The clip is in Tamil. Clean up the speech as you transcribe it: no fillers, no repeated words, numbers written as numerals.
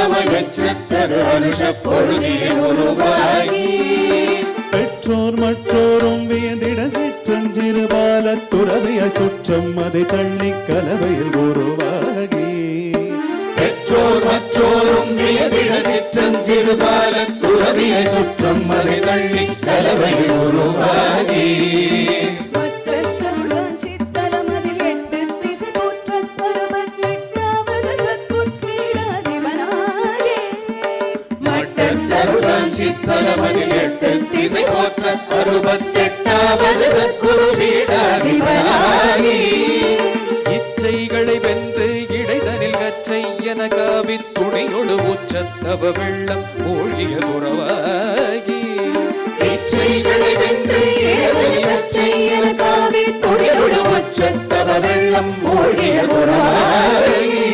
அற்புதமாய் வெற்றத்தது அனுஷ பொழுதில் உருவாகி பெற்றோர் மற்றோரும் வியந்திட சிற்றஞ்சிறுபால துறவிய சுற்றம் அதை தள்ளி கலவையில் உருவாகி பெற்றோர் மற்றோரும் வியந்திட சிற்றஞ்சிறுபால துறவிய சுற்றம் அதை தள்ளி கலவையில் உருவாகி சித்தலமதில் 8 திசை போற்ற 68வது சத்குரு பீடாதிபதி இச்சைகளை வென்று இடைதனில் கச்சை என காவி துணியொடு உச்சத்தவ வெள்ளம் மூழ்கிய துறவாகி இச்சைகளை வென்று இடைதனில் கச்சை என காவி துணியொடு உச்சத்தவ வெள்ளம் மூழ்கிய துறவாகி